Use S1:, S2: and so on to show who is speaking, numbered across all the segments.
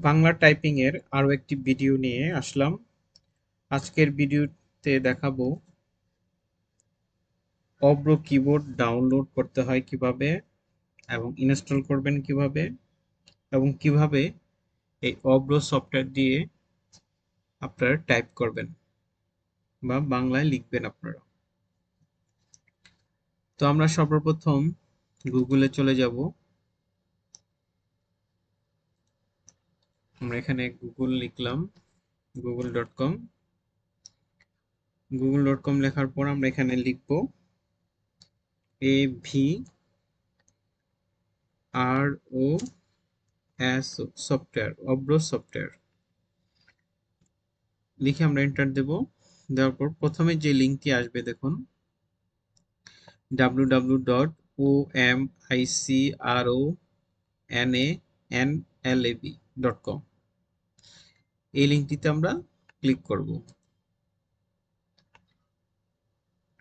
S1: Bangla typing এর আরো একটি ভিডিও নিয়ে আসলাম। আজকের ভিডিওতে দেখাবো অব্র কিবোর্ড ডাউনলোড করতে হয় কিভাবে এবং ইনস্টল করবেন কিভাবে এবং কিভাবে এই অব্র সফটওয়্যার দিয়ে আপনারা টাইপ করবেন বা বাংলায় লিখবেন আপনারা। তো আমরা সর্বপ্রথম গুগলে চলে যাব। আমরা এখানে গুগল লিখলাম, google.com। google.com লেখার পর আমরা এখানে লিখব AVRO সফটওয়্যার, অব্র সফটওয়্যার লিখে আমরা এন্টার দেব। দেওয়ার পর প্রথমে যে লিঙ্কটি আসবে দেখুন www.omicronalab.com। এই লিঙ্কটিতে আমরা ক্লিক করব।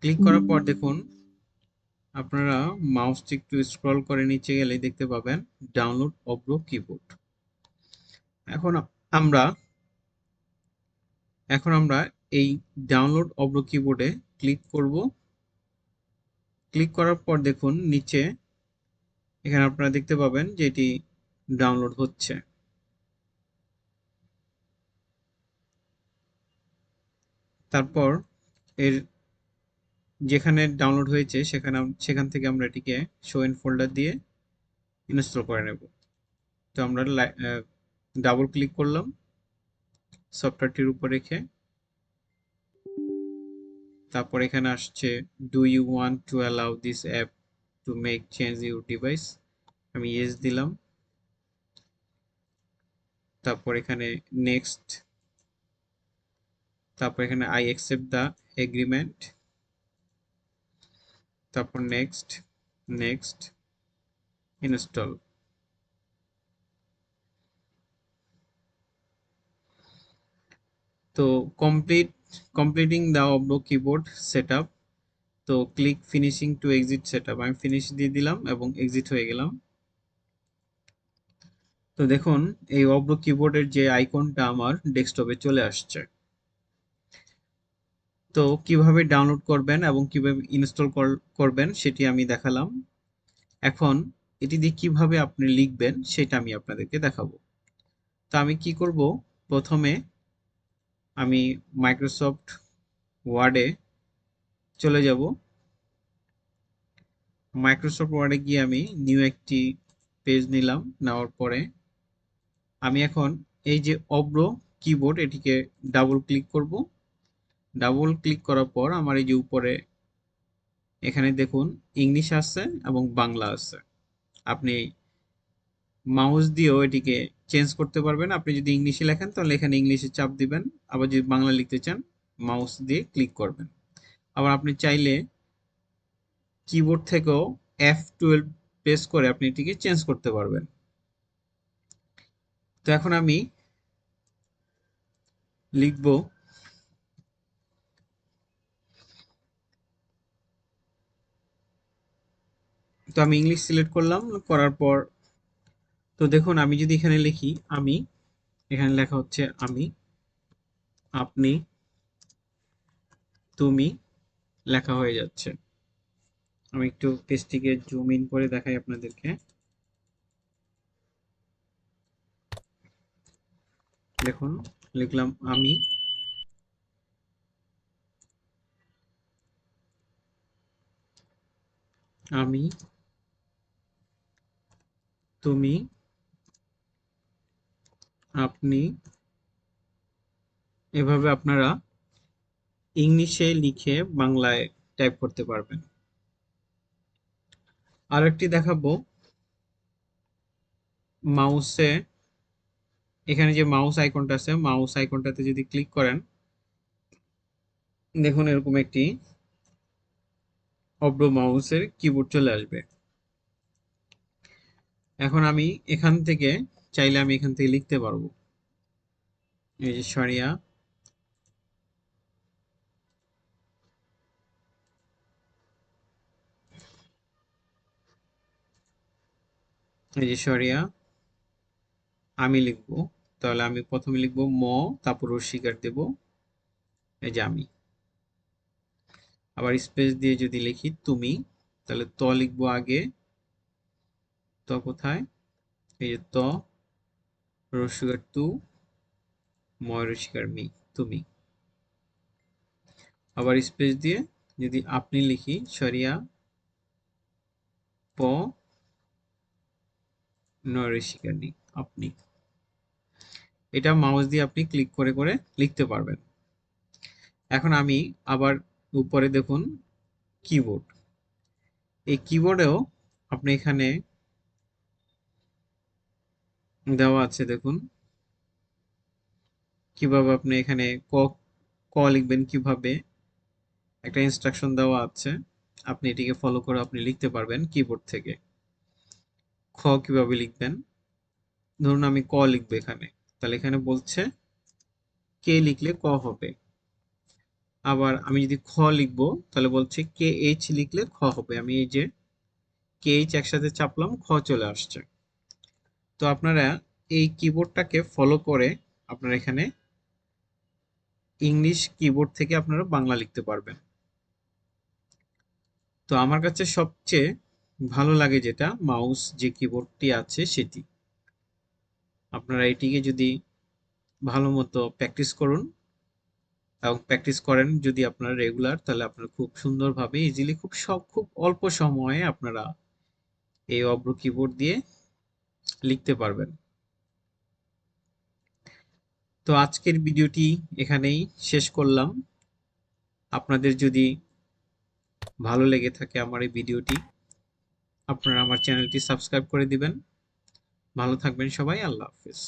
S1: ক্লিক করার পর দেখুন আপনারা মাউসটি একটু স্ক্রল করে নিচে গেলে দেখতে পাবেন ডাউনলোড অব্র কিবোর্ড। এখন আমরা এই ডাউনলোড অব্র কিবোর্ডে ক্লিক করব। ক্লিক করার পর দেখুন নিচে এখানে আপনারা দেখতে পাবেন যে এটি ডাউনলোড হচ্ছে। তারপর এর যেখানে ডাউনলোড হয়েছে সেখান থেকে আমরা এটিকে শো ইন ফোল্ডার দিয়ে ইনস্টল করে নেব। তো আমরা ডাবল ক্লিক করলাম সফটওয়্যারটির উপর রেখে। তারপর এখানে আসছে do you want to allow this app to make change your device, আমি ইয়েস দিলাম। তারপর এখানে নেক্সট, তারপর এখানে আই অ্যাকসেপ্ট দ্য এগ্রিমেন্ট, তারপর নেক্সট, নেক্সট, ইনস্টল। তো completing the Avro keyboard setup. তো click finishing to exit setup, আমি ফিনিশ দিয়ে দিলাম এবং এক্সিট হয়ে গেলাম। তো দেখুন এই অব্রো কিবোর্ডের যে আইকনটা আমার ডেস্কটপে চলে আসছে। তো কিভাবে ডাউনলোড করবেন এবং কিভাবে ইনস্টল করবেন সেটি আমি দেখালাম। এখন এটি দিয়ে কিভাবে আপনি লিখবেন সেটা আমি আপনাদেরকে দেখাবো। তো আমি কি করব, প্রথমে আমি মাইক্রোসফট ওয়ার্ডে চলে যাব। মাইক্রোসফট ওয়ার্ডে গিয়ে আমি নিউ একটি পেজ নিলাম। নেওয়ার পরে আমি এখন এই যে অব্র কিবোর্ড এটিকে ডাবল ক্লিক করব। ডাবল ক্লিক করার পর আমার এই যে উপরে এখানে দেখুন ইংলিশ আছে এবং বাংলা আছে। আপনি মাউস দিয়েও এটিকে চেঞ্জ করতে পারবেন। আপনি যদি ইংলিশে লেখেন তাহলে এখানে ইংলিশে চাপ দিবেন, আবার যদি বাংলা লিখতে চান মাউস দিয়ে ক্লিক করবেন। আবার আপনি চাইলে কিবোর্ড থেকেও F12 প্রেস করে আপনি এটিকে চেঞ্জ করতে পারবেন। তো এখন আমি লিখব, তো আমি ইংলিশ সিলেক্ট করলাম। করার পর তো দেখুন আমি যদি এখানে লিখি আমি, এখানে লেখা হচ্ছে আমি, আপনি, তুমি লেখা হয়ে যাচ্ছে। আমি একটু পেজটিকে জুম ইন করে দেখাই আপনাদেরকে। দেখুন লিখলাম আমি, আমি, তুমি, আপনি। এভাবে আপনারা ইংলিশে লিখে বাংলায় টাইপ করতে পারবেন। আরেকটি দেখাবো, মাউসে এখানে যে মাউস আইকনটা আছে মাউস আইকনটাতে যদি ক্লিক করেন দেখুন এরকম একটি অব্র মাউসের কিবোর্ড চলে আসবে। এখন আমি এখান থেকে চাইলে আমি এখান থেকে লিখতে পারবো, এই যে সরিয়া, এই যে সরিয়া আমি লিখবো। তাহলে আমি প্রথমে লিখব ম, তারপর রস্যিকার দেব, এই যে আমি। আবার স্পেস দিয়ে যদি লিখি তুমি, তাহলে ত লিখবো আগে, ত কোথায়, এই যে ত, রস্যিকার তু, ময় রস্যিকার মি, তুমি। আবার স্পেস দিয়ে যদি আপনি লিখি, সরিয়া প, নয় রস্যিকার নি, আপনি। এটা মাউস দিয়ে আপনি ক্লিক করে করে লিখতে পারবেন। এখন আমি আবার উপরে দেখুন কিবোর্ড, এই কিবোর্ডেও আপনি এখানে দেওয়া আছে, দেখুন কিভাবে আপনি এখানে ক, ক লিখবেন, কিভাবে একটা ইনস্ট্রাকশন দেওয়া আছে, আপনি এটিকে ফলো করে আপনি লিখতে পারবেন কিবোর্ড থেকে। খ কিভাবে লিখবেন, ধরুন আমি ক লিখবো এখানে, তাহলে এখানে বলছে কে লিখলে ক হবে। আবার আমি যদি খ লিখবো, তাহলে বলছে কে এইচ লিখলে খ হবে। আমি এই যে কে এইচ একসাথে চাপলাম, খ চলে আসছে। তো আপনারা এই কিবোর্ডটাকে ফলো করে আপনারা এখানে ইংলিশ কিবোর্ড থেকে আপনারা বাংলা লিখতে পারবেন। তো আমার কাছে সবচেয়ে ভালো লাগে যেটা, মাউস যে কিবোর্ডটি আছে সেটি। আপনারা এটিকে যদি ভালো মতো প্র্যাকটিস করুন এবং প্র্যাকটিস করেন যদি আপনারা রেগুলার, তাহলে আপনারা খুব সুন্দরভাবে ইজিলি খুব অল্প সময়ে আপনারা এই অব্র কিবোর্ড দিয়ে লিখতে পারবেন। তো আজকের ভিডিওটি এখানেই শেষ করলাম। আপনাদের যদি ভালো লেগে থাকে আমার এই ভিডিওটি, আপনারা আমার চ্যানেলটি সাবস্ক্রাইব করে দিবেন। ভালো থাকবেন সবাই, আল্লাহ হাফেজ।